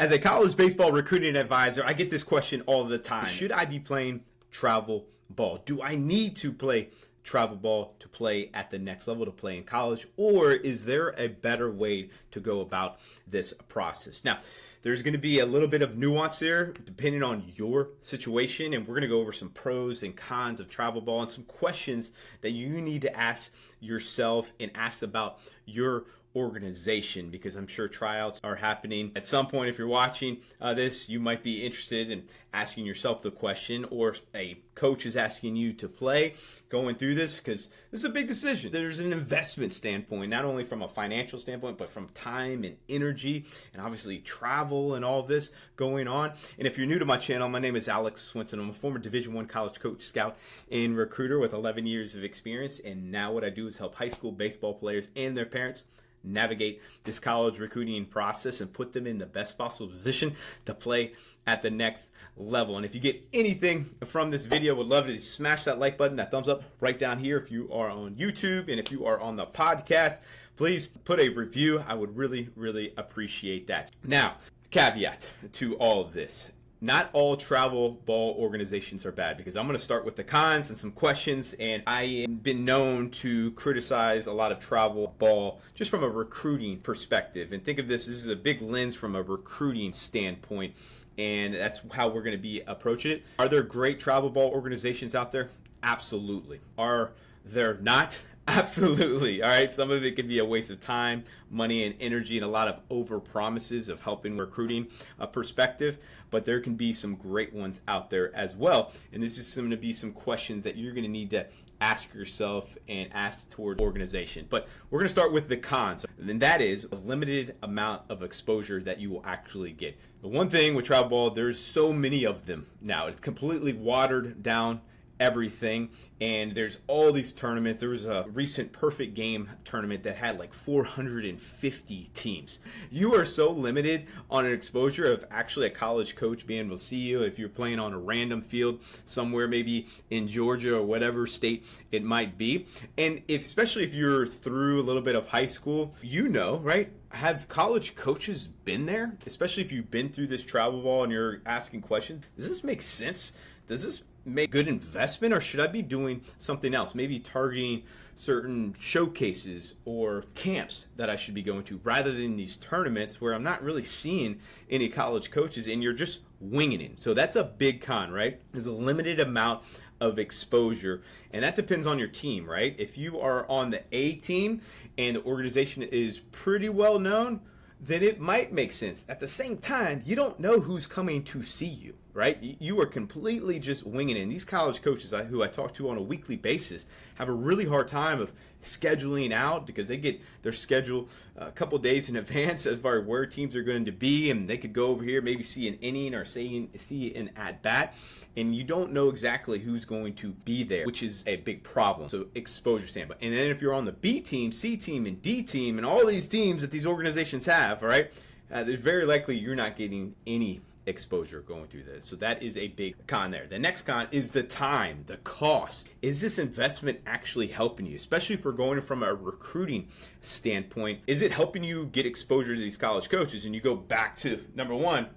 As a college baseball recruiting advisor, I get this question all the time. Should I be playing travel ball? Do I need to play travel ball to play at the next level, to play in college? Or is there a better way to go about this process? Now, there's going to be a little bit of nuance there depending on your situation, and we're going to go over some pros and cons of travel ball and some questions that you need to ask yourself and ask about your organization, because I'm sure tryouts are happening at some point. If you're watching this, you might be interested in asking yourself the question, or a coach is asking you to play, going through this, because this is a big decision. There's an investment standpoint, not only from a financial standpoint, but from time and energy, and obviously travel and all this going on. And if you're new to my channel, my name is Alex Swinson. I'm a former Division I college coach, scout, and recruiter with 11 years of experience. And now what I do is help high school baseball players and their parents navigate this college recruiting process and put them in the best possible position to play at the next level. And if you get anything from this video, would love to smash that like button, that thumbs up right down here if you are on YouTube, and if you are on the podcast, please put a review. I would really appreciate that. Now, caveat to all of this: not all travel ball organizations are bad, because I'm going to start with the cons and some questions. And I have been known to criticize a lot of travel ball just from a recruiting perspective. And think of this is a big lens from a recruiting standpoint. And that's how we're going to be approaching it. Are there great travel ball organizations out there? Absolutely. Are there not? Absolutely. All right. Some of it could be a waste of time, money, and energy, and a lot of over promises of helping recruiting perspective. But there can be some great ones out there as well. And this is going to be some questions that you're going to need to ask yourself and ask toward organization. But we're going to start with the cons, and that is a limited amount of exposure that you will actually get. The one thing with travel ball, there's so many of them now. It's completely watered down everything, and there's all these tournaments. There was a recent perfect game tournament that had like 450 teams. You are so limited on an exposure of actually a college coach being able to see you if you're playing on a random field somewhere, maybe in Georgia or whatever state it might be. And especially if you're through a little bit of high school, right? Have college coaches been there? Especially if you've been through this travel ball and you're asking questions. Does this make sense? Does this make good investment, or should I be doing something else? Maybe targeting certain showcases or camps that I should be going to, rather than these tournaments where I'm not really seeing any college coaches and you're just winging it. So that's a big con, right? There's a limited amount of exposure, and that depends on your team, right? If you are on the A team and the organization is pretty well known, then it might make sense. At the same time, you don't know who's coming to see you, right? You are completely just winging it. And these college coaches who I talk to on a weekly basis have a really hard time of scheduling out, because they get their schedule a couple days in advance as far as where teams are going to be, and they could go over here, maybe see an inning or see an at-bat, and you don't know exactly who's going to be there, which is a big problem. So exposure standpoint. And then if you're on the B team, C team, and D team, and all these teams that these organizations have, all right, there's very likely you're not getting any exposure going through this. So that is a big con there. The next con is the time, the cost. Is this investment actually helping you? Especially if we're going from a recruiting standpoint, is it helping you get exposure to these college coaches? And you go back to number one,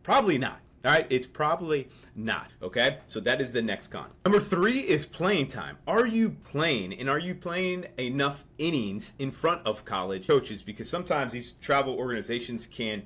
probably not. All right, it's probably not, okay? So that is the next con. Number three is playing time. Are you playing, and are you playing enough innings in front of college coaches? Because sometimes these travel organizations can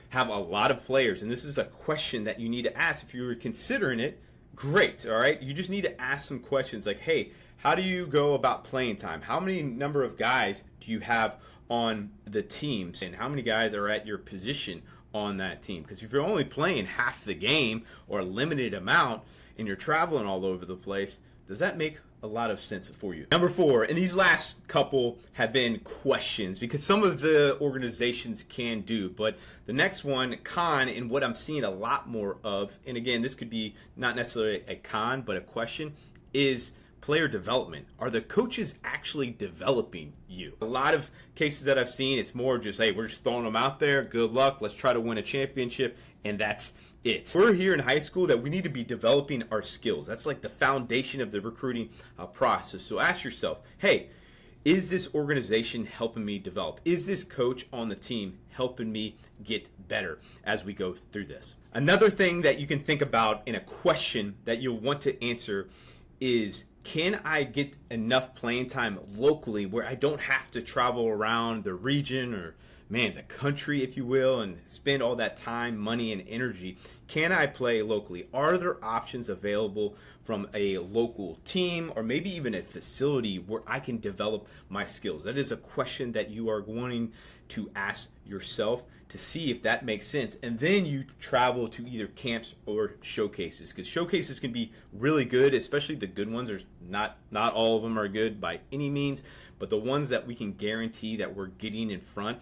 have a lot of players, and this is a question that you need to ask if you're considering it. Great, all right? You just need to ask some questions like, hey, how do you go about playing time? How many number of guys do you have on the teams, and how many guys are at your position on that team? Because if you're only playing half the game or a limited amount and you're traveling all over the place, does that make a lot of sense for you? Number four, and these last couple have been questions, because some of the organizations can do, but the next one, con, and what I'm seeing a lot more of, and again, this could be not necessarily a con, but a question, is player development. Are the coaches actually developing you? A lot of cases that I've seen, it's more just, hey, we're just throwing them out there. Good luck. Let's try to win a championship. And that's it. We're here in high school that we need to be developing our skills. That's like the foundation of the recruiting process. So ask yourself, hey, Is this organization helping me develop? Is this coach on the team helping me get better as we go through this? Another thing that you can think about in a question that you'll want to answer is, can I get enough playing time locally where I don't have to travel around the region or the country, if you will, and spend all that time, money, and energy? Can I play locally? Are there options available from a local team or maybe even a facility where I can develop my skills? That is a question that you are wanting to ask yourself to see if that makes sense. And then you travel to either camps or showcases, because showcases can be really good, especially the good ones. There's not all of them are good by any means, but the ones that we can guarantee that we're getting in front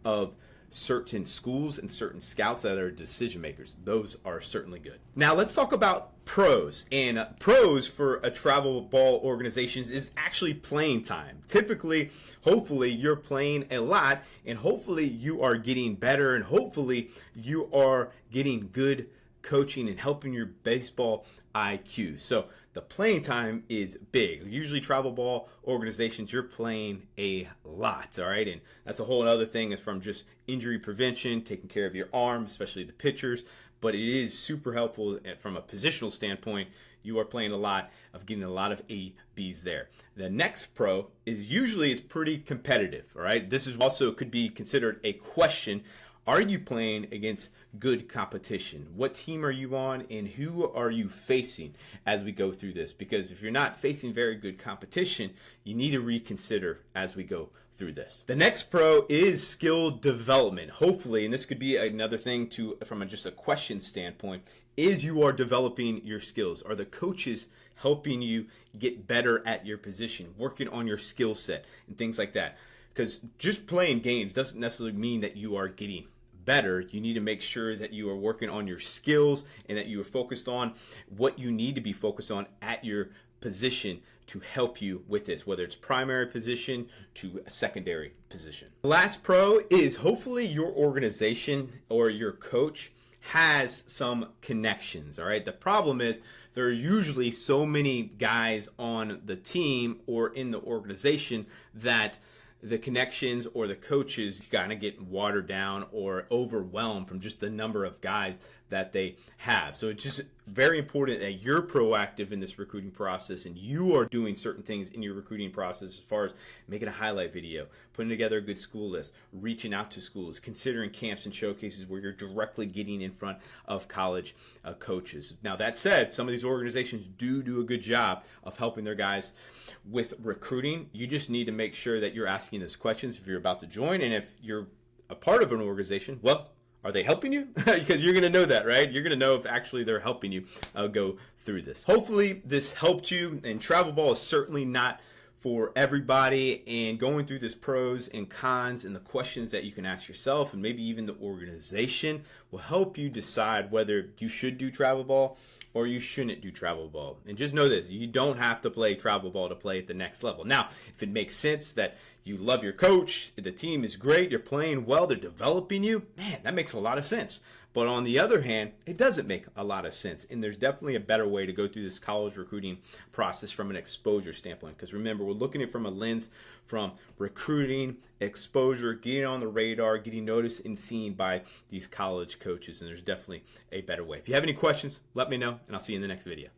of certain schools and certain scouts that are decision makers, those are certainly good. Now let's talk about pros. And pros for a travel ball organizations is actually playing time. Typically, hopefully you're playing a lot, and hopefully you are getting better, and hopefully you are getting good coaching and helping your baseball IQ. So the playing time is big. Usually travel ball organizations, you're playing a lot, all right? And that's a whole other thing, is from just injury prevention, taking care of your arm, especially the pitchers. But it is super helpful from a positional standpoint. You are playing a lot of getting a lot of ABs there. The next pro is usually it's pretty competitive, all right? This is also could be considered a question. Are you playing against good competition? What team are you on, and who are you facing as we go through this? Because if you're not facing very good competition, you need to reconsider as we go through this. The next pro is skill development. Hopefully, and this could be another thing from just a question standpoint, is you are developing your skills. Are the coaches helping you get better at your position, working on your skill set and things like that? Because just playing games doesn't necessarily mean that you are getting better. You need to make sure that you are working on your skills and that you are focused on what you need to be focused on at your position to help you with this, whether it's primary position to a secondary position. The last pro is hopefully your organization or your coach has some connections, all right? The problem is there are usually so many guys on the team or in the organization that the connections or the coaches kind of get watered down or overwhelmed from just the number of guys that they have. So it's just very important that you're proactive in this recruiting process and you are doing certain things in your recruiting process, as far as making a highlight video, putting together a good school list, reaching out to schools, considering camps and showcases where you're directly getting in front of college coaches. Now, that said, some of these organizations do a good job of helping their guys with recruiting. You just need to make sure that you're asking these questions if you're about to join, and if you're a part of an organization, well, are they helping you? Because you're going to know that, right? You're going to know if actually they're helping you go through this. Hopefully this helped you, and travel ball is certainly not for everybody, and going through this pros and cons and the questions that you can ask yourself and maybe even the organization will help you decide whether you should do travel ball or you shouldn't do travel ball. And just know this, you don't have to play travel ball to play at the next level. Now, if it makes sense that you love your coach, the team is great, you're playing well, they're developing you, man, that makes a lot of sense. But on the other hand, it doesn't make a lot of sense. And there's definitely a better way to go through this college recruiting process from an exposure standpoint. Because remember, we're looking at it from a lens from recruiting, exposure, getting on the radar, getting noticed and seen by these college coaches. And there's definitely a better way. If you have any questions, let me know, and I'll see you in the next video.